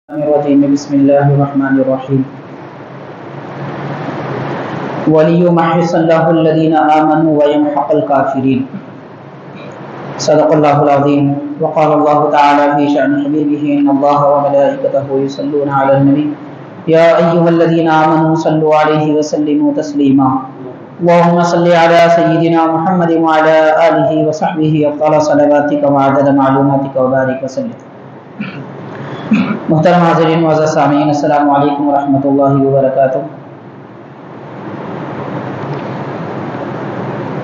الرجيم بسم الله الرحمن الرحيم وليمحص الله الذين آمنوا ويمحق الكافرين صدق الله العظيم وقال الله تعالى في شأن حبيبه إن الله وملائكته يصلون على النبي يا أيها الذين آمنوا صلوا عليه وسلموا تسليما اللهم صل على سيدنا محمد وعلى آله وصحبه أفضل صلواتك وعدد معلوماتك وبارك وسلم. محترم حاضرین معزز سامعین، السلام علیکم ورحمۃ اللہ وبرکاتہ.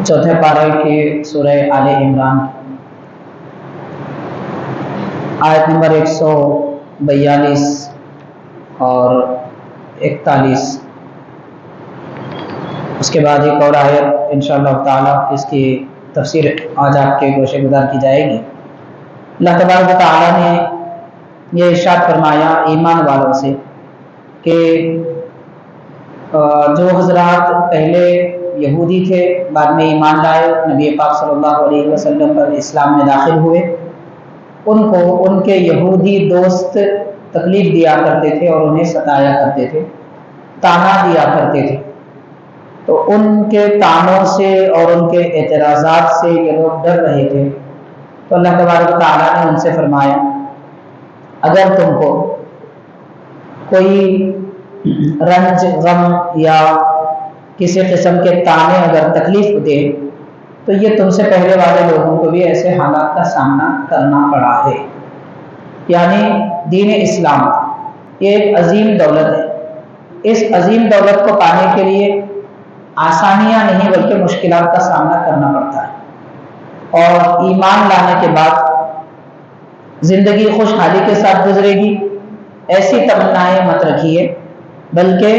چوتھے پارے کے سورہ آل عمران آیت نمبر 142 اور 41، اس کے بعد ایک اور آیت انشاءاللہ تعالی اس کی تفسیر آج آپ کے گوشے گزار کی جائے گی. اللہ تبارک و تعالی نے یہ ارشاد فرمایا ایمان والوں سے کہ جو حضرات پہلے یہودی تھے، بعد میں ایمان لائے، نبی پاک صلی اللہ علیہ وسلم پر اسلام میں داخل ہوئے، ان کو ان کے یہودی دوست تکلیف دیا کرتے تھے اور انہیں ستایا کرتے تھے، تانا دیا کرتے تھے. تو ان کے تانوں سے اور ان کے اعتراضات سے یہ لوگ ڈر رہے تھے. تو اللہ تبارک و تعالیٰ نے ان سے فرمایا اگر تم کو کوئی رنج، غم یا کسی قسم کے تانے اگر تکلیف دے تو یہ تم سے پہلے والے لوگوں کو بھی ایسے حالات کا سامنا کرنا پڑا ہے. یعنی دین اسلام یہ ایک عظیم دولت ہے. اس عظیم دولت کو پانے کے لیے آسانیاں نہیں بلکہ مشکلات کا سامنا کرنا پڑتا ہے. اور ایمان لانے کے بعد زندگی خوشحالی کے ساتھ گزرے گی ایسی تمنائیں مت رکھیے، بلکہ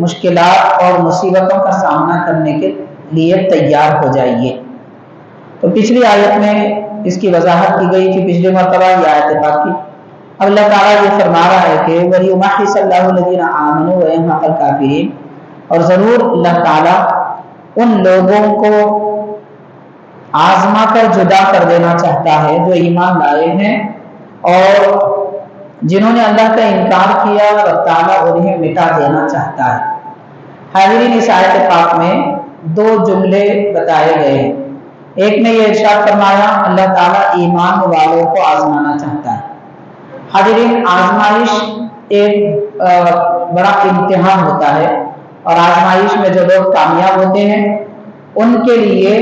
مشکلات اور مصیبتوں کا سامنا کرنے کے لیے تیار ہو جائیے. تو پچھلی آیت میں اس کی وضاحت کی گئی تھی، پچھلی مرتبہ یہ آیت پاک کی. اب اللہ تعالیٰ یہ فرما رہا ہے کہ وَلِيُمَحِّصَ اللَّهُ الَّذِينَ آمَنُوا وَيَمْحَقَ الْكَافِرِينَ، اور ضرور اللہ تعالیٰ ان لوگوں کو آزما کر جدا کر دینا چاہتا ہے جو ایمان لائے ہیں، اور جنہوں نے اللہ کا انکار کیا اللہ تعالیٰ انہیں مٹا دینا چاہتا ہے. حاضرین، اس آیت پاک میں دو جملے بتائے گئے ہیں. ایک میں یہ ارشاد فرمایا اللہ تعالیٰ ایمان والوں کو آزمانا چاہتا ہے. حاضرین، آزمائش ایک بڑا امتحان ہوتا ہے، اور آزمائش میں جو لوگ کامیاب ہوتے ہیں ان کے لیے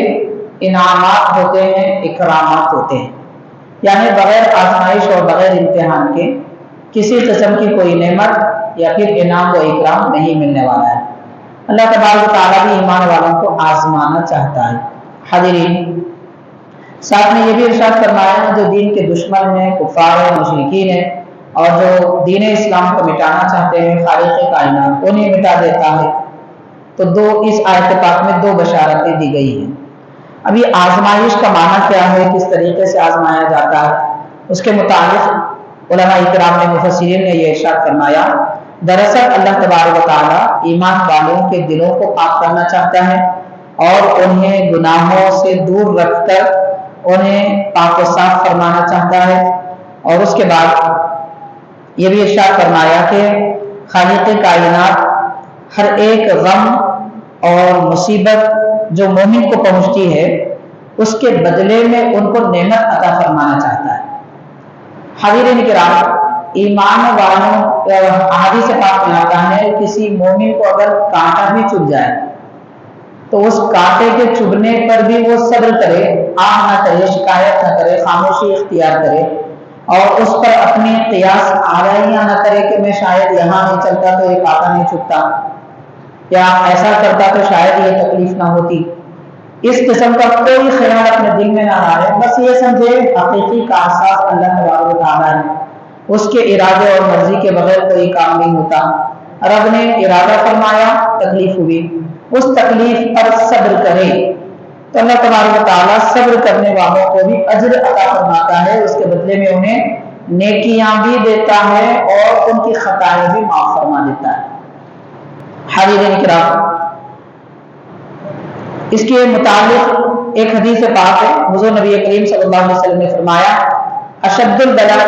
انعامات ہوتے ہیں، اکرامات ہوتے ہیں. یعنی بغیر آزمائش اور بغیر امتحان کے کسی قسم کی کوئی نعمت یا پھر انعام و اکرام نہیں ملنے والا ہے. اللہ تبارک و تعالیٰ بھی ایمان والوں کو آزمانا چاہتا ہے. حاضرین، ساتھ میں یہ بھی ارشاد فرمایا جو دین کے دشمن ہیں، کفار ہیں، مشرکین ہیں، اور جو دین اسلام کو مٹانا چاہتے ہیں، خالق کائنات انہیں مٹا دیتا ہے. تو اس آیت پاک میں دو بشارتیں دی گئی ہیں. ابھی آزمائش کا معنی کیا ہے، کس طریقے سے آزمایا جاتا ہے، اس کے متعلق علماء اکرام نے، مفسرین نے یہ ارشاد فرمایا دراصل اللہ تبارک و تعالیٰ ایمان والوں کے دلوں کو پاک کرنا چاہتا ہے اور انہیں گناہوں سے دور رکھ کر انہیں پاک و صاف فرمانا چاہتا ہے. اور اس کے بعد یہ بھی ارشاد فرمایا کہ خالق کائنات ہر ایک غم اور مصیبت جو مومن کو پہنچتی ہے اس کے بدلے میں ان کو نعمت عطا فرمانا چاہتا ہے. حاضرین کرام، ایمان والوں احادیث پاک میں آتا ہے کسی مومن کو اگر کانٹا بھی چبھ جائے تو اس کانٹے کے چبھنے پر بھی وہ صبر کرے، آہ نہ کرے، شکایت نہ کرے، خاموشی اختیار کرے، اور اس پر اپنی قیاس آرائیاں نہ کرے کہ میں شاید یہاں نہیں چلتا تو یہ کانٹا نہیں چبھتا، یا ایسا کرتا تو شاید یہ تکلیف نہ ہوتی. اس قسم کا کوئی خیال اپنے دل میں نہ آئے. بس یہ سمجھے حقیقی کا احساس اللہ تبارک و تعالیٰ ہے، اس کے ارادے اور مرضی کے بغیر کوئی کام نہیں ہوتا. رب نے ارادہ فرمایا، تکلیف ہوئی، اس تکلیف پر صبر کرے تو اللہ تبارک و تعالیٰ صبر کرنے والوں کو بھی اجر عطا فرماتا ہے، اس کے بدلے میں انہیں نیکیاں بھی دیتا ہے اور ان کی خطائیں بھی معاف فرما دیتا ہے. حاضرین کرام، اس کے متعلق ایک حدیث پاک ہے، حضور نبی کریم صلی اللہ علیہ وسلم نے فرمایا اشد البلاء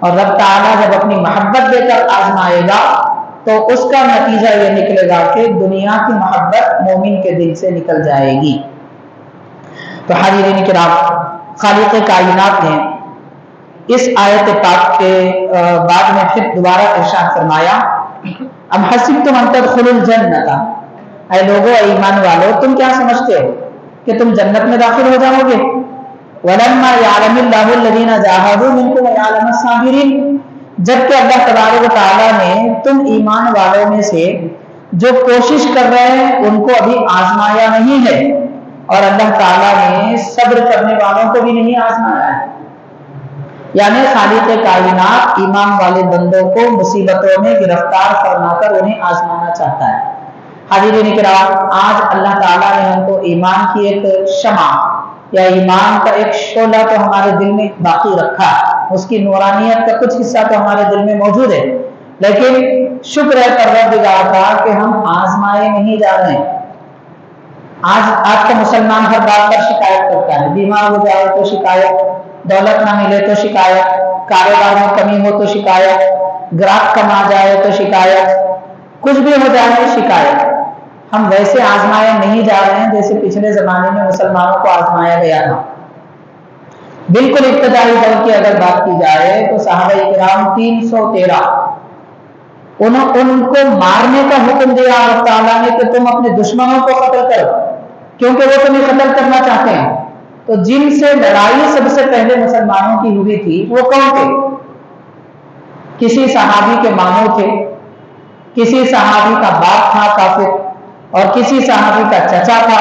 اور رب تعالیٰ جب اپنی محبت دے کر آزمائے گا تو اس کا نتیجہ یہ نکلے گا کہ دنیا کی محبت مومن کے دل سے نکل جائے گی۔ تو حاضرین کرام، خالق کائنات نے اس آیت پاک کے بعد میں پھر دوبارہ ارشاد فرمایا، ام حسبتم ان تدخلوا الجنۃ، اے لوگو، اے ایمان والو، تم کیا سمجھتے ہو کہ تم جنت میں داخل ہو جاؤ گے؟ وَلَمَّا يَعْلَمِ اللَّهُ الَّذِينَ جَاهَدُوا مِنكُمْ وَيَعْلَمَ الصَّابِرِينَ، جبکہ اللہ تبارک و تعالیٰ نے تم ایمان والوں میں سے جو کوشش کر رہے ہیں ان کو ابھی آزمایا نہیں ہے، اور اللہ تعالیٰ نے صبر کرنے والوں کو بھی نہیں آزمایا ہے۔ یعنی خالق کائنات ایمان والے بندوں کو مصیبتوں میں گرفتار فرما کر انہیں آزمانا چاہتا ہے۔ حاضرین کرام، آج اللہ تعالیٰ نے ہم کو ایمان کی ایک شمع یا ایمان کا ایک شعلہ تو ہمارے دل میں باقی رکھا، اس کی نورانیت کا کچھ حصہ تو ہمارے دل میں موجود ہے، لیکن شکر ہے پروردگار کا کہ ہم آزمائے نہیں جا رہے ہیں۔ آج کا مسلمان ہر بات پر شکایت کرتا ہے، بیمار ہو جائے تو شکایت، دولت نہ ملے تو شکایت، کاروبار میں کمی ہو تو شکایت، گراہک کم آ جائے تو شکایت، کچھ بھی ہو جائے شکایت۔ ہم ویسے آزمائے نہیں جا رہے ہیں جیسے پچھلے زمانے میں مسلمانوں کو آزمایا گیا تھا۔ بالکل ابتدائی دور کی اگر بات کی جائے تو صحابہ کرام 313 ان کو مارنے کا حکم دیا اللہ تعالیٰ نے کہ تم اپنے دشمنوں کو قتل کرو، کیونکہ وہ تمہیں قتل کرنا چاہتے ہیں۔ تو جن سے لڑائی سب سے پہلے مسلمانوں کی ہوئی تھی وہ کون تھے؟ کسی صحابی کے ماموں تھے، کسی صحابی کا باپ تھا کافر، اور کسی صحابی کا چچا تھا،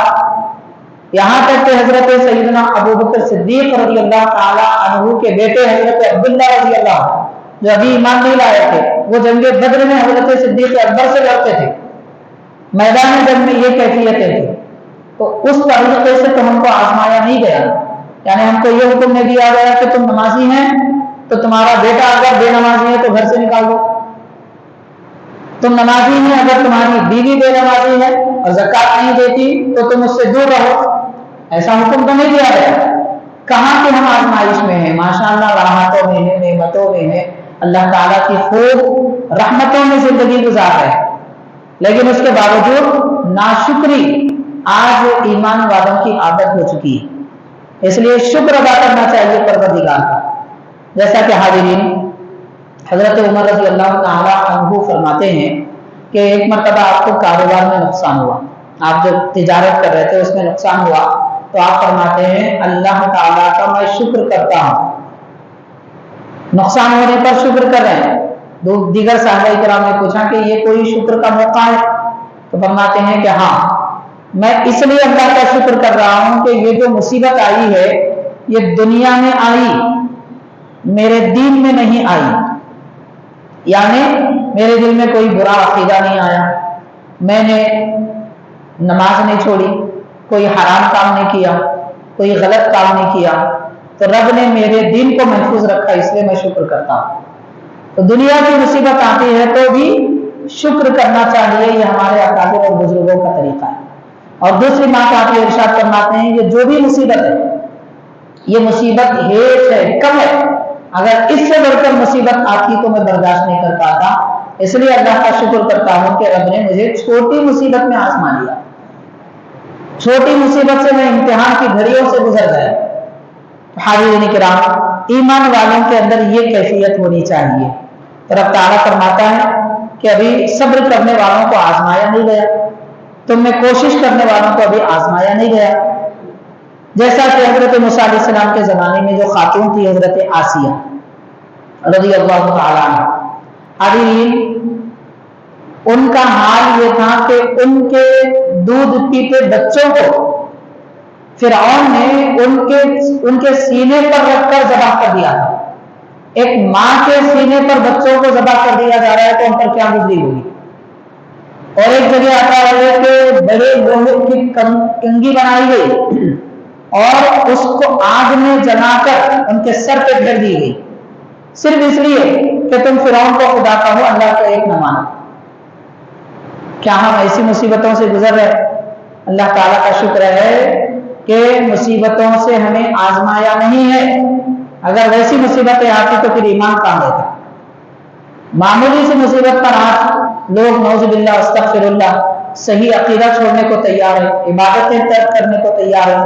یہاں تک کہ حضرت سیدنا ابو بکر صدیق رضی اللہ تعالی عنہ کے بیٹے حضرت عبداللہ رضی اللہ جو ابھی ایمان نہیں لائے تھے، وہ جنگ بدر میں حضرت صدیق اکبر سے لڑتے تھے، میدان جنگ میں یہ کیفیتیں تھی۔ تو اس طریقے سے تو ہم کو آزمایا نہیں گیا، یعنی ہم کو یہ حکم نہیں دیا گیا کہ تم نمازی ہیں تو تمہارا بیٹا اگر بے نمازی ہے تو گھر سے نکال دو، تم نمازی ہیں اگر تمہاری بیوی بے نمازی ہے اور زکات نہیں دیتی تو تم اس سے دور رہو، ایسا حکم تو نہیں دیا گیا۔ کہاں کہ ہم آزمائش میں ہیں، ماشاءاللہ راحتوں میں ہیں، نعمتوں میں ہیں، اللہ تعالیٰ کی خوب رحمتوں میں زندگی گزار رہے ہیں، لیکن اس کے باوجود ناشکری آج ایمان والوں کی عادت ہو چکی ہے۔ اس لیے شکر ادا کرنا چاہیے پروردگار کا۔ جیسا کہ حاضرین، حضرت عمر رضی اللہ تعالی عنہ فرماتے ہیں کہ ایک مرتبہ آپ کو کاروبار میں نقصان ہوا، آپ جو تجارت کر رہے تھے اس میں نقصان ہوا، تو آپ فرماتے ہیں اللہ تعالیٰ کا میں شکر کرتا ہوں۔ نقصان ہونے پر شکر کر رہے ہیں۔ دیگر صحابہ کرام نے پوچھا کہ یہ کوئی شکر کا موقع ہے؟ تو فرماتے ہیں کہ ہاں، میں اس لیے اللہ کا شکر کر رہا ہوں کہ یہ جو مصیبت آئی ہے یہ دنیا میں آئی، میرے دین میں نہیں آئی، یعنی میرے دل میں کوئی برا عقیدہ نہیں آیا، میں نے نماز نہیں چھوڑی، کوئی حرام کام نہیں کیا، کوئی غلط کام نہیں کیا، تو رب نے میرے دین کو محفوظ رکھا، اس لیے میں شکر کرتا ہوں۔ تو دنیا کی مصیبت آتی ہے تو بھی شکر کرنا چاہیے، یہ ہمارے اکابر اور بزرگوں کا طریقہ ہے۔ اور دوسری بات آپ یہ ارشاد فرماتے ہیں کہ جو بھی مصیبت ہے یہ مصیبت ہیٹ ہے، کم ہے، اگر اس سے بڑھ کر مصیبت آتی تو میں برداشت نہیں کر پاتا، اس لیے اللہ کا شکر کرتا ہوں کہ رب نے مجھے چھوٹی مصیبت میں آزما لیا، چھوٹی مصیبت سے میں امتحان کی گھڑیوں سے گزر گیا۔ حاضرین کرام، ایمان والوں کے اندر یہ کیفیت ہونی چاہیے۔ تو رب تعالیٰ فرماتا ہے کہ ابھی صبر کرنے والوں کو آزمایا نہیں گیا، تم میں کوشش کرنے والوں کو ابھی آزمایا نہیں گیا۔ جیسا کہ حضرت موسیٰ علیہ السلام کے زمانے میں جو خاتون تھی حضرت آسیہ رضی اللہ تعالیٰ عنہ، حاضرین، ان کا حال یہ تھا کہ ان کے دودھ پیتے بچوں کو فرعون نے ان کے سینے پر رکھ کر ذبح کر دیا تھا۔ ایک ماں کے سینے پر بچوں کو ذبح کر دیا جا رہا ہے تو ان پر کیا گزری ہوگی۔ اور ایک جگہ آتا ہے کہ بڑے لوہے کی کنگھی بنائی گئی اور اس کو آگ میں جلا کر ان کے سر پہ پھیر دی گئی، صرف اس لیے کہ تم فرعون کو خدا کہو، اللہ کو ایک نہ مانو۔ کیا ہم ایسی مصیبتوں سے گزر رہے؟ اللہ تعالیٰ کا شکر ہے کہ مصیبتوں سے ہمیں آزمایا نہیں ہے، اگر ویسی مصیبتیں آتی تو پھر ایمان کہاں رہتا؟ معمولی سی مصیبت پر آج لوگ نعوذ باللہ استغفر اللہ صحیح عقیدہ چھوڑنے کو تیار ہے، عبادتیں ترک کرنے کو تیار ہے۔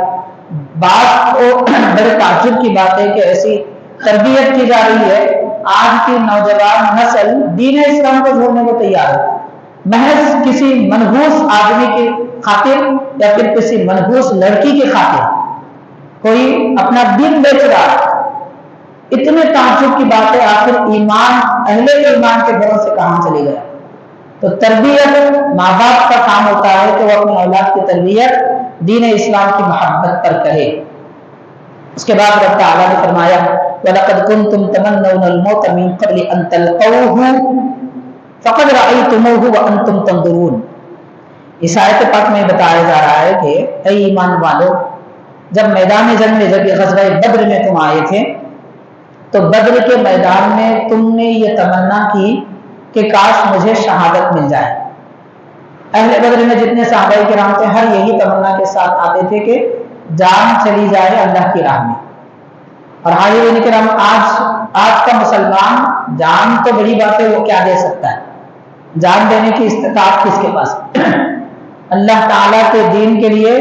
بات تو بڑے تعجب کی بات ہے کہ ایسی تربیت کی جا رہی ہے، آج کی نوجوان نسل دین اسلام کو چھوڑنے کو تیار ہے، محض کسی منحوس آدمی کی خاطر یا پھر کسی منحوس لڑکی کی خاطر کوئی اپنا دین بیچ رہا ہے۔ اتنے تعجب کی بات ہے، آخر ایمان اہل ایمان کے گھروں سے کہاں چلے گئے؟ تو تربیت ماں باپ کا کام ہوتا ہے کہ وہ اپنی اولاد کی تربیت دین اسلام کی محبت پر کرے۔ اس کے بعد رب تعالیٰ نے فرمایا وَلَقَدْ كُنْتُمْ تَمَنَّوْنَ الْمَوْتَ مِنْ قَبْلِ أَنْ تَلْقَوْهُ فَقَدْ رَأَيْتُمُوهُ وَأَنْتُمْ تَنْظُرُونَ۔ اس آیت پاک میں بتایا جا رہا ہے کہ اے ایمان والو، جب میدان جنگ میں، جب غزوہ بدر میں تم آئے تھے تو بدر کے میدان میں تم نے یہ تمنا کی کہ کاش مجھے شہادت مل جائے۔ اہل بدر میں جتنے صحابہ کرام تھے ہر یہی تمنا کے ساتھ آتے تھے کہ جان چلی جائے اللہ کی راہ میں۔ اور حاضرین کرام، آج کا مسلمان جان تو بڑی بات ہے، وہ کیا دے سکتا ہے؟ جان دینے کی استطاعت کس کے پاس؟ اللہ تعالیٰ کے دین کے لیے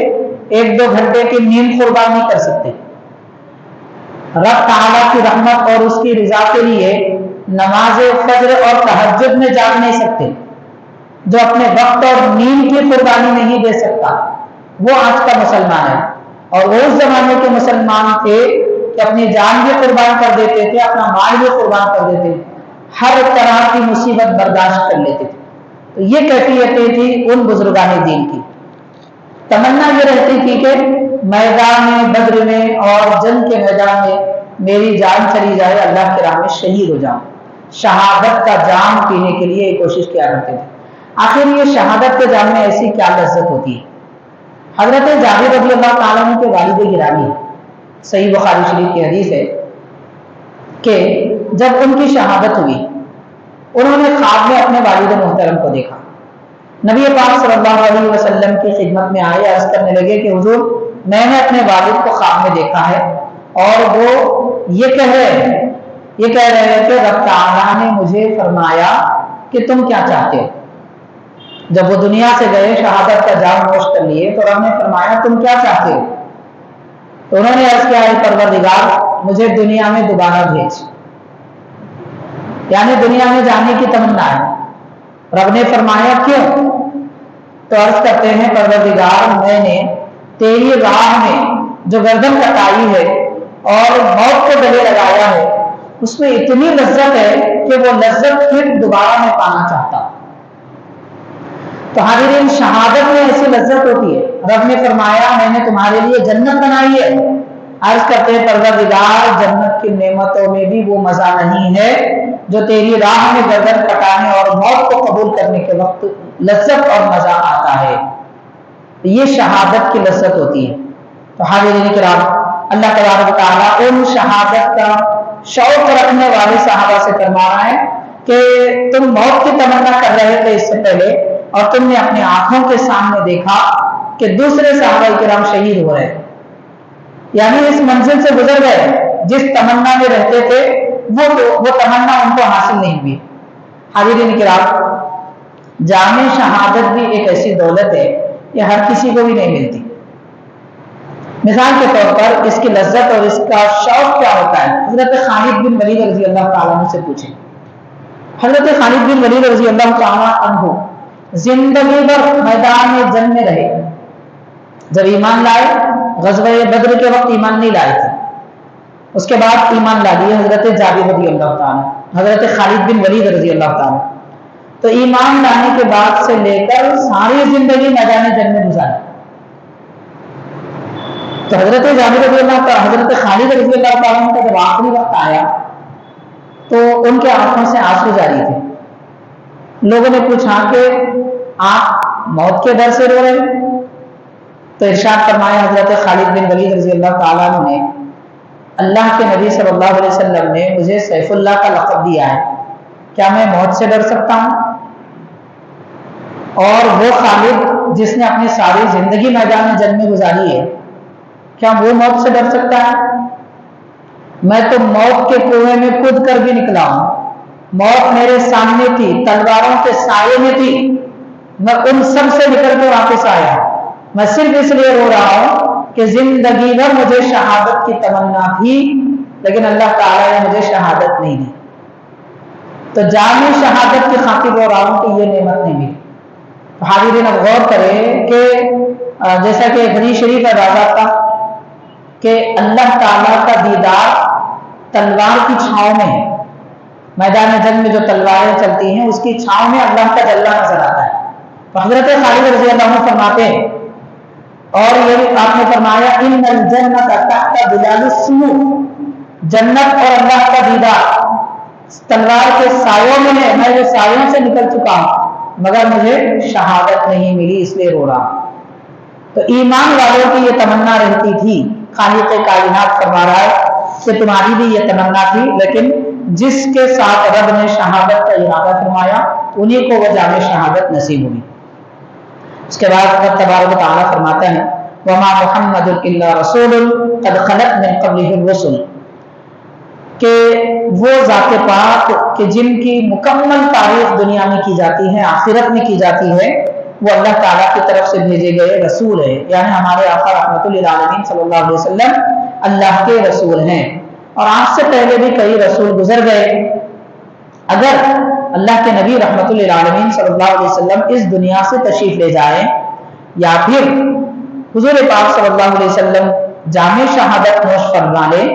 1-2 گھنٹے کی نیند قربان نہیں کر سکتے، رب تعالیٰ کی رحمت اور اس کی رضا کے لیے نماز فجر اور تہجد میں جاگ نہیں سکتے، جو اپنے وقت اور نیند کی قربانی نہیں دے سکتا، وہ آج کا مسلمان ہے۔ اور وہ اس زمانے کے مسلمان تھے کہ اپنی جان بھی قربان کر دیتے تھے، اپنا مال بھی قربان کر دیتے تھے، ہر طرح کی مصیبت برداشت کر لیتے تھے۔ تو یہ کیفیتیں تھی ان بزرگان دین کی۔ تمنا یہ رہتی تھی کہ میدان بدر میں اور جنگ کے میدان میں میری جان چلی جائے، اللہ کی راہ میں شہید ہو جاؤں، شہادت کا جام پینے کے لیے کوشش کیا کرتے تھے۔ آخر یہ شہادت کے جام میں ایسی کیا لذت ہوتی ہے؟ حضرت جابر رضی اللہ تعالیٰ عنہ کے والد گرامی، صحیح بخاری شریف کی حدیث ہے کہ جب ان کی شہادت ہوئی، انہوں نے خواب میں اپنے والد محترم کو دیکھا۔ نبی پاک صلی اللہ علیہ وسلم کی خدمت میں آئے، عرض کرنے لگے کہ حضور میں نے اپنے والد کو خواب میں دیکھا ہے اور وہ یہ کہہ رہے ہیں کہ رب تعالیٰ نے مجھے فرمایا کہ تم کیا چاہتے ہو؟ جب وہ دنیا سے گئے، شہادت کا جام نوش کر لیے، تو رب نے فرمایا تم کیا چاہتے ہو؟ تو انہوں نے عرض کیا ہے پروردگار مجھے دنیا میں دوبارہ بھیج، یعنی دنیا میں جانے کی تمنا ہے۔ رب نے فرمایا کیوں؟ تو عرض کرتے ہیں پروردگار میں نے تیری راہ میں جو گردن کٹائی ہے اور موت کو گلے لگایا ہے، اس میں اتنی لذت ہے کہ وہ لذت پھر دوبارہ میں پانا چاہتا ہوں۔ تو حاضرین، شہادت میں ایسی لذت ہوتی ہے۔ رب نے فرمایا میں نے تمہارے لیے جنت بنائی ہے۔ عرض کرتے ہیں پروردگار جنت کی نعمتوں میں بھی وہ مزہ نہیں ہے جو تیری راہ میں گردن کٹانے اور موت کو قبول کرنے کے وقت لذت اور مزہ آتا ہے۔ یہ شہادت کی لذت ہوتی ہے۔ تو حاضرین کرام، اللہ تبارک و تعالیٰ ان شہادت کا شوق رکھنے والے صحابہ سے فرما رہا ہے کہ تم موت کی تمنا کر رہے تھے اس سے پہلے، اور تم نے اپنی آنکھوں کے سامنے دیکھا کہ دوسرے صحابہ کرام شہید ہو رہے، یعنی اس منزل سے گزر گئے، جس تمنا میں رہتے تھے وہ تمنا ان کو حاصل نہیں ہوئی۔ حاضرین کرام، جامع شہادت بھی ایک ایسی دولت ہے، یہ ہر کسی کو بھی نہیں ملتی۔ مثال کے طور پر اس کی لذت اور اس کا شوق کیا ہوتا ہے؟ حضرت خالد بن ولید رضی اللہ تعالیٰ عنہ سے پوچھیں۔ حضرت خالد بن ولید رضی اللہ تعالیٰ عنہ زندگی بھر میدان جنگ میں رہے، جب ایمان لائے غزوہ بدر کے وقت ایمان نہیں لائے تھے، اس کے بعد ایمان لا لیے حضرت جابر رضی اللہ تعالیٰ، حضرت خالد بن ولید رضی اللہ تعالیٰ۔ تو ایمان لانے کے بعد سے لے کر ساری زندگی میدان جنگ میں گزاری۔ تو حضرت جابر رضی اللہ تعالیٰ، حضرت خالد رضی اللہ تعالیٰ کا جب آخری وقت آیا تو ان کے آنکھوں سے آنسو جاری تھے۔ لوگوں نے پوچھا کہ آپ موت کے ڈر سے رو رہے ہیں؟ تو ارشاد فرمایا حضرت خالد بن ولید رضی اللہ تعالیٰ عنہ نے، اللہ کے نبی صلی اللہ علیہ وسلم نے مجھے سیف اللہ کا لقب دیا ہے، کیا میں موت سے ڈر سکتا ہوں؟ اور وہ خالد جس نے اپنی ساری زندگی میدان جنگ میں گزاری ہے، کیا وہ موت سے ڈر سکتا ہے؟ میں تو موت کے کنویں میں کود کر بھی نکلا ہوں، موت میرے سامنے تھی، تلواروں کے سائے میں تھی، میں ان سب سے نکل کے واپس آیا، میں صرف اس لیے رو رہا ہوں کہ زندگی میں مجھے شہادت کی تمنا تھی لیکن اللہ تعالیٰ نے مجھے شہادت نہیں دی، تو جامع شہادت کی خاطر رو رہا ہوں کہ یہ نعمت نہیں ملی۔ حاضرین اب غور کریں کہ جیسا کہ حدیث شریف میں واضح تھا کہ اللہ تعالیٰ کا دیدار تلوار کی چھاؤں میں ہے، میدان جنگ میں جو تلواریں چلتی ہیں اس کی چھاؤں میں اللہ کا جلوہ نظر آتا ہے۔ حضرت خالد رضی اللہ عنہ فرماتے ہیں، اور یہ آپ نے فرمایا ان الجنت تحت ظلال السیوف، جنت اور اللہ کا دیدار تلوار کے سایوں میں ہے، میں جو سایوں سے نکل چکا ہوں مگر مجھے شہادت نہیں ملی اس لیے رو رہا ہوں۔ تو ایمان والوں کی یہ تمنا رہتی تھی، خالق کائنات فرما رہا ہے کہ تمہاری بھی یہ تمنا تھی، لیکن جس کے ساتھ رب نے شہادت کا ارادہ فرمایا انہیں کو وہ جامع شہادت نصیب ہوئی۔ اس کے بعد رب تبارک و تعالیٰ فرماتا ہے وما محمد الا رسول قد خلت من قبلہ الرسل، کہ وہ ذات پاک کہ جن کی مکمل تعریف دنیا میں کی جاتی ہے، آخرت میں کی جاتی ہے، وہ اللہ تعالیٰ کی طرف سے بھیجے گئے رسول ہیں، یعنی ہمارے آقا رحمت للعالمین صلی اللہ علیہ وسلم اللہ کے رسول ہیں، اور آپ سے پہلے بھی کئی رسول گزر گئے۔ اگر اللہ کے نبی رحمت للعالمین صلی اللہ علیہ وسلم اس دنیا سے تشریف لے جائیں یا پھر حضور پاک صلی اللہ علیہ وسلم جامع شہادت نوش فرما لیں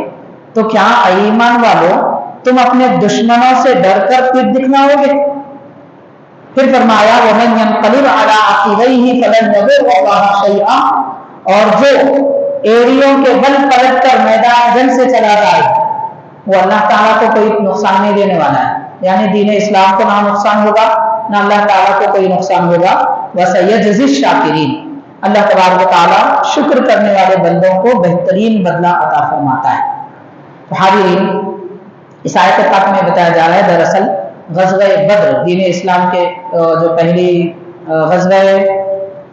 تو کیا ایمان والوں تم اپنے دشمنوں سے ڈر کر پیٹ دکھلاؤ گے؟ پھر فرمایا وَمَنْ يَنْقَلِبْ عَلَىٰ عَقِبَيْهِ فَلَنْ يَضُرَّ اللَّهَ شَيْئًا، اور جو ایڑیوں کے بل پلٹ کر میدان جنگ سے چلا جائے وہ اللہ تعالیٰ کو کوئی نقصان نہیں دینے والا ہے، یعنی دین اسلام کو نہ نقصان ہوگا نہ اللہ تعالیٰ کو کوئی نقصان ہوگا۔ وَسَيَجْزِي الشَّاكِرِينَ، اللہ تبارک و تعالیٰ شکر کرنے والے بندوں کو بہترین بدلہ عطا فرماتا ہے۔ حاضرین، اس آیت پاک میں بتایا جا رہا ہے دراصل غزوہ بدر دین اسلام کے جو پہلی غزوہ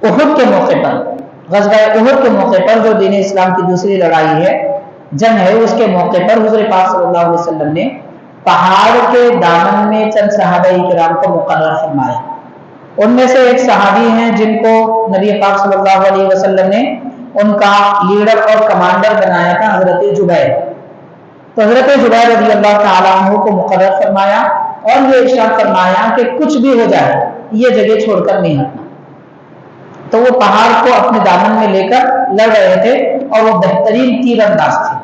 احد کے موقع پر، غزوہ احد کے موقع پر جو دین اسلام کی دوسری لڑائی ہے، جنگ ہے، اس کے موقع پر حضور پاک صلی اللہ علیہ وسلم نے پہاڑ کے دامن میں چند صحابہ کرام کو مقرر فرمایا۔ ان میں سے ایک صحابی ہیں جن کو نبی پاک صلی اللہ علیہ وسلم نے ان کا لیڈر اور کمانڈر بنایا تھا، حضرت جبیر۔ تو حضرت جبیر رضی اللہ تعالیٰ عنہ کو مقرر فرمایا اور یہ ارشاد فرمایا کہ کچھ بھی ہو جائے یہ جگہ چھوڑ کر نہیں ہٹنا۔ تو وہ پہاڑ کو اپنے دامن میں لے کر لڑ رہے تھے اور وہ بہترین تیر انداز تھے،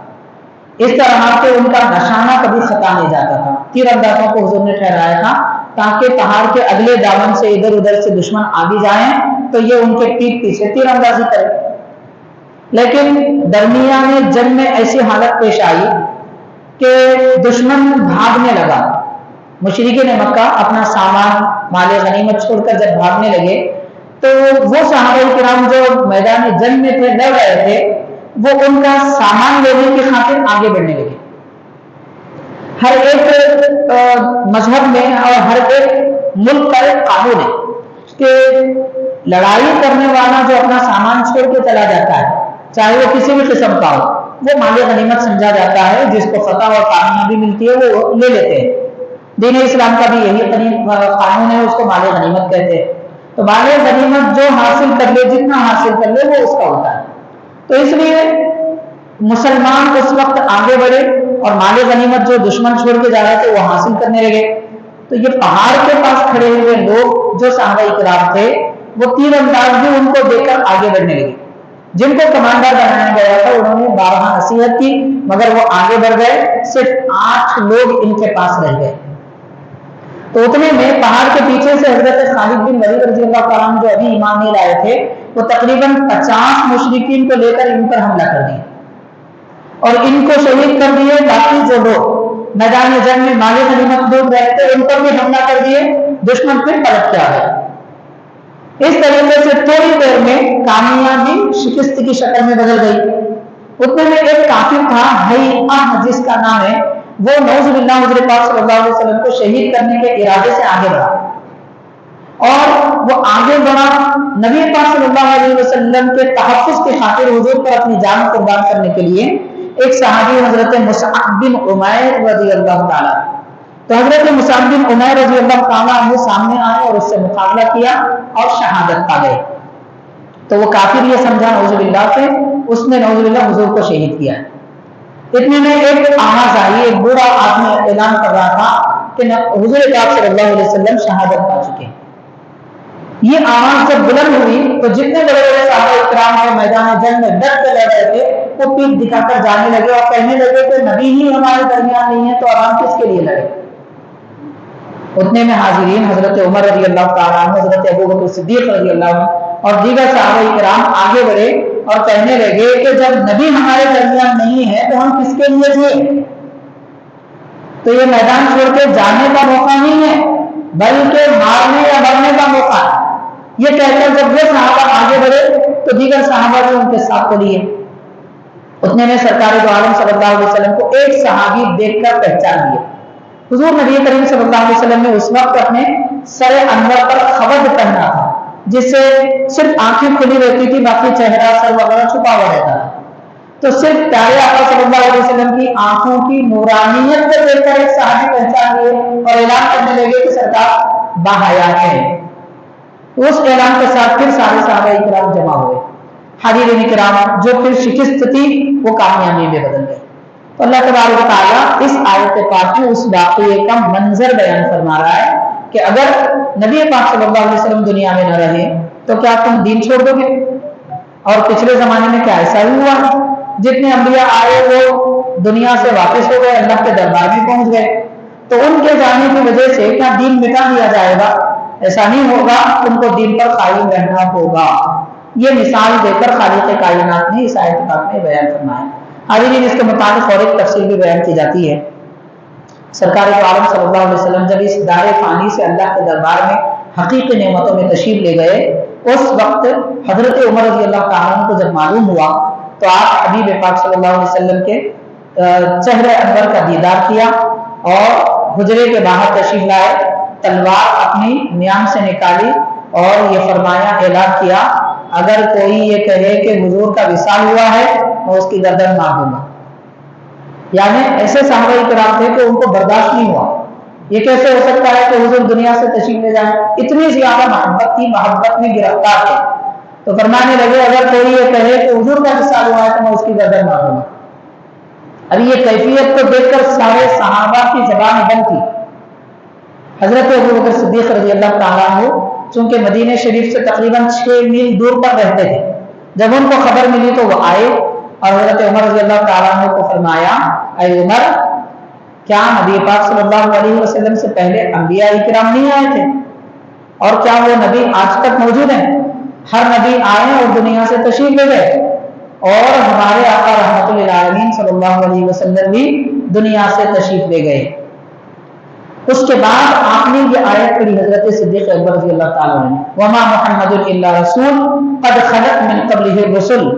اس طرح کہ ان کا نشانہ کبھی خطا نہیں جاتا تھا۔ تیر اندازوں کو حضور نے ٹھہرایا تھا تاکہ پہاڑ کے اگلے دامن سے ادھر ادھر سے دشمن آگے جائیں تو یہ ان کے پیٹ پیچھے تیر اندازی کرے۔ لیکن درمیان جنگ میں ایسی حالت پیش آئی کہ دشمن بھاگنے لگا، مشرکین مکہ اپنا سامان مال غنیمت چھوڑ کر جب بھاگنے لگے تو وہ صحابہ کرام جو میدان جنگ میں تھے، لڑ رہے تھے، وہ ان کا سامان لینے کی خاطر آگے بڑھنے لگے۔ ہر ایک مذہب میں اور ہر ایک ملک کا ایک قانون ہے کہ لڑائی کرنے والا جو اپنا سامان چھوڑ کے چلا جاتا ہے، چاہے وہ کسی بھی قسم کا ہو، وہ مال غنیمت سمجھا جاتا ہے، جس کو فتح اور کامیابی ملتی ہے وہ لے لیتے ہیں۔ دین اسلام کا بھی یہی قانون ہے، اس کو مال غنیمت کہتے ہیں۔ تو مال غنیمت جو حاصل کر لے، جتنا حاصل کر لے، وہ اس کا ہوتا ہے۔ تو اس لیے مسلمان اس وقت آگے بڑھے اور مال غنیمت جو دشمن چھوڑ کے جا رہے تھے وہ حاصل کرنے لگے۔ تو یہ پہاڑ کے پاس کھڑے ہوئے لوگ جو صحابہ کرام تھے وہ تیر انداز بھی ان کو دیکھ کر آگے بڑھنے لگے۔ جن کو کمانڈر بنایا گیا تھا انہوں نے 12 نصیحت کی مگر وہ آگے بڑھ گئے، صرف 8 لوگ ان کے پاس رہ گئے۔ تو اتنے میں پہاڑ کے پیچھے سے حضرت خالد بن ولید رضی اللہ تعالیٰ عنہ جو ابھی ایمان نہیں لائے تھے، وہ تقریباً 50 مشرکین کو لے کر ان پر حملہ کر دیے اور ان کو شہید کر دیے۔ باقی جو لوگ میدان جنگ میں مال غنیمت لوٹ رہے تھے ان پر بھی حملہ کر دیے، دشمن پھر پلٹ کے آ گئے۔ اس طریقے سے تھوڑی دیر میں کامیابی شکست کی شکل میں بدل گئی۔ اتنے میں ایک کافر تھا ہیئہ جس کا نام ہے، وہ نعوذ باللہ حضور پاک صلی اللہ علیہ وسلم کو شہید کرنے کے ارادے سے آگے بڑھا اور وہ آگے بڑھا نبی پاک صلی اللہ علیہ وسلم کے تحفظ کی خاطر حضور پر اپنی جان قربان کرنے کے لیے ایک صحابی حضرت مصعب بن عمیر رضی اللہ تعالیٰ، تو حضرت مصعب بن عمیر رضی اللہ تعالیٰ عنہ سامنے آئے اور اس سے مقابلہ کیا اور شہادت پا گئے، تو وہ کافر یہ سمجھا نعوذ باللہ سے، اس نے نعوذ باللہ حضور کو شہید کیا۔ اتنے میں ایک آواز آئی، ایک بوڑھا آدمی اعلان کر رہا تھا کہ حضور پاک صلی اللہ علیہ وسلم شہادت پا چکے ہیں۔ یہ آواز جب بلند ہوئی تو جتنے بڑے بڑے صحابہ اکرام کے میدان جنگ میں ڈٹ کے لڑ رہے تھے وہ پیٹھ دکھا کر جانے لگے اور کہنے لگے کہ نبی ہی ہمارے درمیان نہیں ہے تو اب ہم کس کے لیے لڑے۔ اتنے میں حاضرین حضرت عمر رضی اللہ تعالیٰ عنہ، حضرت ابو بکر صدیق رضی اللہ عنہ اور دیگر صحابہ اکرام آگے بڑھے اور کہنے لگے کہ جب نبی ہمارے درمیان نہیں ہے تو ہم کس کے لیے جیے؟ تو یہ میدان چھوڑ کے جانے کا موقع نہیں ہے بلکہ مارنے یا مرنے کا موقع ہے۔ یہ کہہ کر جب وہ صحابہ آگے بڑھے تو دیگر صحابہ بھی ان کے ساتھ کو لیے۔ اتنے میں سرکار دو عالم صلی اللہ علیہ وسلم کو ایک صحابی دیکھ کر پہچان لیے۔ حضور نبی کریم صلی اللہ علیہ وسلم نے اس وقت اپنے سر انور پر خود پہنا تھا جس سے صرف آنکھیں کھلی رہتی تھی، باقی چہرہ سر وغیرہ چھپا ہوا رہتا تھا۔ تو صرف پیارے آقا صلی اللہ علیہ وسلم کی آنکھوں کی نورانیت کو دیکھ کر ایک صحابی پہچان لیے اور اعلان کرنے لگے کہ سرکار باحیات ہے۔ اس اعلان کے ساتھ پھر سارے صحابہ کرام جمع ہوئے۔ حاضرین کرام، جو پھر شکست تھی وہ کامیابی میں بدل گئی۔ تو اللہ تبارک و تعالیٰ اس آیت پاک میں اس واقعے کا منظر بیان فرما رہا ہے کہ اگر نبی پاک صلی اللہ علیہ وسلم دنیا میں نہ رہے تو کیا تم دین چھوڑ دو گے؟ اور پچھلے زمانے میں کیا ایسا ہی ہوا؟ جتنے انبیاء آئے وہ دنیا سے واپس ہو گئے، اللہ کے دربار میں پہنچ گئے، تو ان کے جانے کی وجہ سے کیا دین مٹا دیا جائے گا؟ ایسا نہیں ہوگا، ان کو دین پر قائم رہنا ہوگا۔ یہ مثال دے کر خالق کائنات نے اس آیت پاک میں بیان فرمایا۔ حاضرین، اس کے مطابق اور ایک تفصیل بھی بیان کی جاتی ہے۔ سرکار دو عالم صلی اللہ علیہ وسلم جب اس دار فانی سے اللہ کے دربار میں حقیقی نعمتوں میں تشریف لے گئے، اس وقت حضرت عمر رضی اللہ تعالیٰ عنہ کو جب معلوم ہوا تو آپ حبیب پاک صلی اللہ علیہ وسلم کے چہرے انور کا دیدار کیا اور حجرے کے باہر تشریف لائے، تلوار اپنی میان سے نکالی اور یہ فرمایا، اعلان کیا، اگر کوئی یہ کہے کہ حضور کا وصال ہوا ہے میں اس کی گردن مار دوں گا۔ یعنی ایسے صحابہ کرام تھے کہ ان کو برداشت نہیں ہوا، یہ کیسے ہو سکتا ہے کہ حضور دنیا سے تشریف لے جائیں، اتنی زیادہ محبت تھی، محبت میں گرفتار تھے۔ تو فرمانے لگے اگر کوئی یہ کہے کہ حضور کا وصال ہوا ہے تو میں اس کی گردن مار دوں گا۔ اب یہ کیفیت کو دیکھ کر سارے صحابہ کی زبان بند تھی۔ حضرت ابو بکر صدیق رضی اللہ تعالیٰ عنہ چونکہ مدینہ شریف سے تقریباً 6 میل دور پر رہتے تھے، جب ان کو خبر ملی تو وہ آئے اور حضرت عمر رضی اللہ تعالیٰ عنہ کو فرمایا، اے عمر، کیا نبی پاک صلی اللہ علیہ وسلم سے پہلے انبیاء اکرام نہیں آئے تھے؟ اور کیا وہ نبی آج تک موجود ہیں؟ ہر نبی آئے اور دنیا سے تشریف لے گئے، اور ہمارے آقا رحمت للعالمین صلی اللہ علیہ وسلم بھی دنیا سے تشریف لے گئے۔ اس کے بعد آپ نے یہ آیت پڑھی حضرت صدیق اکبر رضی اللہ تعالیٰ عنہ، وما محمد الا رسول قد خلت من قبلہ الرسل،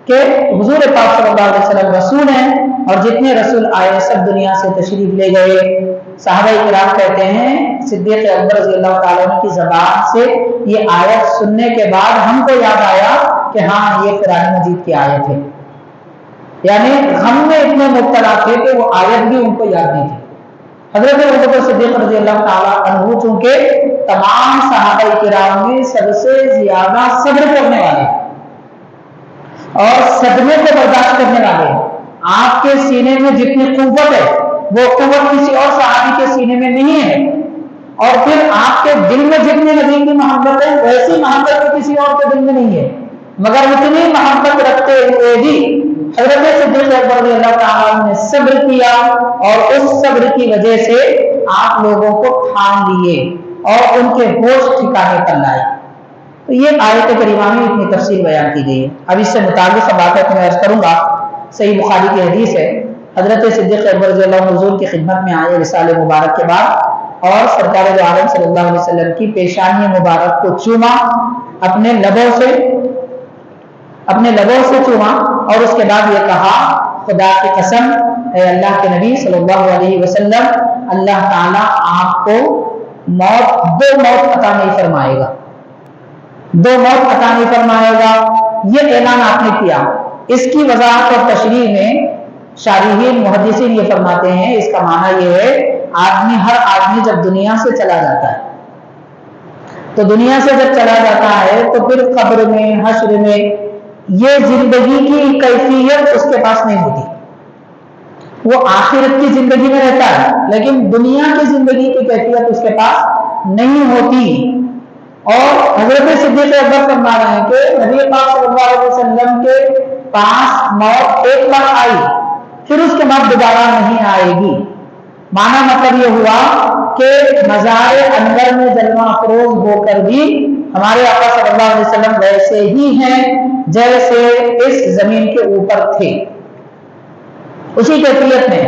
کہ حضور پاک صلی اللہ علیہ وسلم رسول ہیں اور جتنے رسول آئے سب دنیا سے تشریف لے گئے۔ صحابہ کرام کہتے ہیں صدیق اکبر رضی اللہ تعالیٰ عنہ کی زبان سے یہ آیت سننے کے بعد ہم کو یاد آیا کہ ہاں یہ قرآن مجید کی آیت ہے، یعنی غم میں اتنے مبتلا تھے کہ وہ آیت بھی ان کو یاد نہیں تھی۔ حضرت ابو بکر صدیق رضی اللہ تعالیٰ عنہ چونکہ تمام صحابہ کرام میں سب سے زیادہ صبر کرنے والے اور صدمے کو برداشت کرنے والے، آپ کے سینے میں جتنی قوت ہے وہ قوت کسی اور صحابی کے سینے میں نہیں ہے، اور پھر آپ کے دل میں جتنی نبی کی محبت ہے ویسی محبت کسی اور کے دل میں نہیں ہے، مگر اتنی محبت رکھتے ہوئے بھی حضرت صدیق اکبر رضی اللہ تعالیٰ عنہ نے صبر کیا اور اس صبر کی وجہ سے آپ لوگوں کو ٹھان لیے اور ان کے ہوش ٹھکانے پر لائے۔ تو یہ آیت کریمہ میں اتنی تفصیل بیان کی گئی ہے۔ اب اس سے متعلق باتیں میں عرض کروں گا۔ صحیح بخاری کی حدیث ہے، حضرت صدیق اکبر رضی اللہ عنہ حضور کی خدمت میں آئے رسالے مبارک کے بعد اور سرکار دو عالم صلی اللہ علیہ وسلم کی پیشانی مبارک کو چوما، اپنے لبوں سے چوما، اور اس کے بعد یہ کہا، خدا کی قسم اے اللہ کے نبی صلی اللہ علیہ وسلم، اللہ تعالیٰ آپ کو دو موت عطا نہیں فرمائے گا، دو موت عطا نہیں فرمائے گا۔ یہ اعلان آپ نے کیا اس کی وضاحت اور تشریح میں شارحین محدثین یہ فرماتے ہیں اس کا معنی یہ ہے ہر آدمی جب دنیا سے چلا جاتا ہے تو دنیا سے جب چلا جاتا ہے تو پھر قبر میں حشر میں یہ زندگی کی کیفیت اس کے پاس نہیں ہوتی. وہ آخرت کی زندگی میں رہتا ہے لیکن دنیا کی زندگی کی کیفیت اس کے پاس نہیں ہوتی. اور حضرت صدیق اکبر فرما رہے ہیں کہ نبی پاک صلی اللہ علیہ وسلم کے پاس موت ایک بار آئی پھر اس کے بعد دوبارہ نہیں آئے گی. معنی مطلب یہ ہوا کہ مزار انور میں جلوہ افروز ہو کر بھی ہمارے آقا صلی اللہ علیہ وسلم ویسے ہی ہیں جیسے اس زمین کے اوپر تھے, اسی کیفیت میں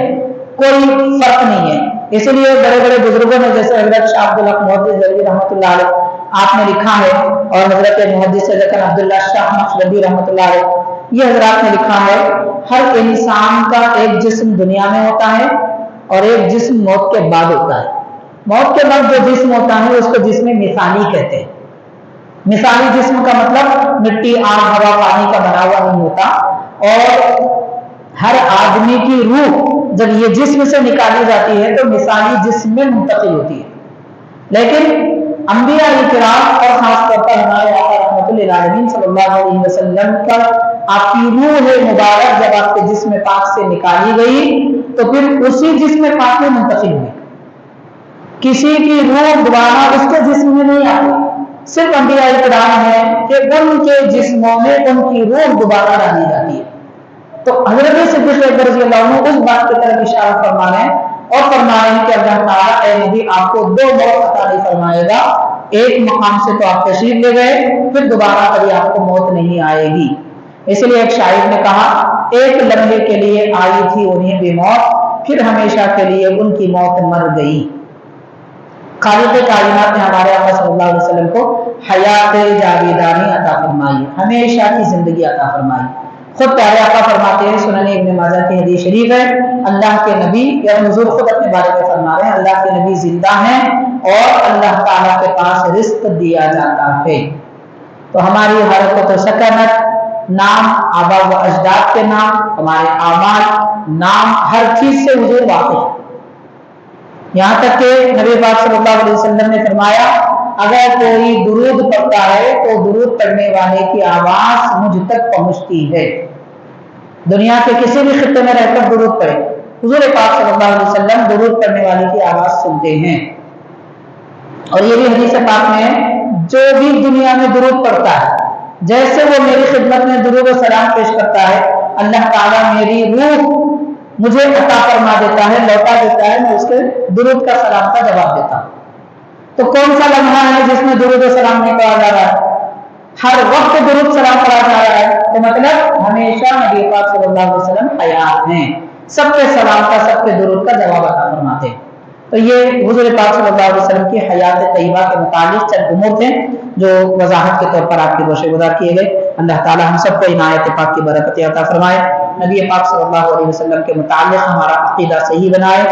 کوئی فرق نہیں ہے. اسی لیے بڑے بڑے بزرگوں نے جیسے حضرت شاہ عبدالحق محدث دہلوی رحمۃ اللہ علیہ آپ نے لکھا ہے اور حضرت محدث ذکر عبداللہ شاہ نقشبندی رحمۃ اللہ علیہ یہ حضرات نے لکھا ہے ہر انسان کا ایک جسم دنیا میں ہوتا ہے اور ایک جسم موت کے بعد ہوتا ہے. موت کے بعد جو جسم ہوتا ہے اس کو جسم مثالی کہتے ہیں. مثالی جسم کا مطلب مٹی آگ ہوا پانی کا بنا ہوا نہیں ہوتا. اور ہر آدمی کی روح جب یہ جسم سے نکالی جاتی ہے تو مثالی جسم میں منتقل ہوتی ہے. لیکن انبیاء کرام اور خاص طور پر ہمارے آقا رحمت للعالمین صلی اللہ علیہ وسلم پر آپ کی روح مبارک جب آپ کے جسم پاک سے نکالی گئی تو پھر اسی جسم پاک میں منتقل ہوئی. کسی کی روح دوبارہ اس کے جسم میں نہیں آتی, صرف انبیاء کرام ہیں کہ ان کے جسموں میں ان کی روح دوبارہ ڈالی جاتی ہے. تو حضرت صدیق اکبر رضی اللہ عنہ اس بات کی طرف اشارہ فرما رہے ہیں اور فرما رہے ہیں کہ اللہ تعالیٰ اے نبی آپ کو دو موت عطا نہیں فرمائے گا. ایک مقام سے تو آپ تشریف لے گئے پھر دوبارہ کبھی آپ کو موت نہیں آئے گی. اس لیے ایک شاعر نے کہا ایک لمحے کے لیے آئی تھی انہیں بھی موت پھر ہمیشہ کے لیے ان کی موت مر گئی. خالق کائنات نے ہمارے آقا صلی اللہ علیہ وسلم کو حیات جاویدانی عطا فرمائی, ہمیشہ کی زندگی عطا فرمائی. خود پیارے آقا فرماتے ہیں سنن ابن ماجہ کی حدیث شریف ہے اللہ کے نبی یا حضور خود اپنے بارے میں فرما رہے ہیں اللہ کے نبی زندہ ہیں اور اللہ تعالیٰ کے پاس رزق دیا جاتا ہے. تو ہماری حرکت و سکنت نام آبا و اجداد کے نام ہمارے اعمال نام ہر چیز سے حضور واقف ہے. یہاں تک کہ نبی پاک صلی اللہ علیہ وسلم نے فرمایا اگر کوئی درود پڑھتا ہے تو درود پڑھنے والے کی آواز مجھ تک پہنچتی ہے. دنیا کے کسی بھی خطے میں رہ کر درود پڑھے حضور پاک صلی اللہ علیہ وسلم درود پڑھنے والے کی آواز سنتے ہیں. اور یہ بھی حدیث پاک میں ہے جو بھی دنیا میں درود پڑھتا ہے جیسے وہ میری خدمت میں درود و سلام پیش کرتا ہے اللہ تعالیٰ میری روح مجھے عطا فرما دیتا ہے لوٹا دیتا ہے میں اس کے درود کا سلام کا جواب دیتا ہوں. تو کون سا لمحہ ہے جس میں درود و سلام نہیں پڑھا جا رہا ہے؟ ہر وقت درود سلام پڑھا جا رہا ہے. تو مطلب ہمیشہ نبی پاک صلی اللہ علیہ وسلم حیات ہیں, سب کے سلام کا سب کے درود کا جواب عطا فرماتے ہیں. تو یہ حضور پاک صلی اللہ علیہ وسلم کی حیات طیبہ کے متعلق چند امور تھے جو وضاحت کے طور پر آپ کی گوشے گزار کیے گئے. اللہ تعالی ہم سب کو عنایت پاک کی برکت عطا فرمائے, نبی پاک صلی اللہ علیہ وسلم کے متعلق ہمارا عقیدہ صحیح بنائے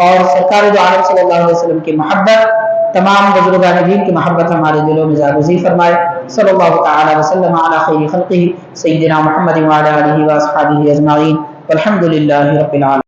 اور سرکار دو عالم صلی اللہ علیہ وسلم کی محبت تمام بزرگان دین کی محبت ہمارے دلوں میں جاگزی فرمائے. صلی اللہ تعالی وسلم علی خیر خلقہ سیدنا محمد وعلی آلہ واصحابہ اجمعین والحمد للہ رب العالمین.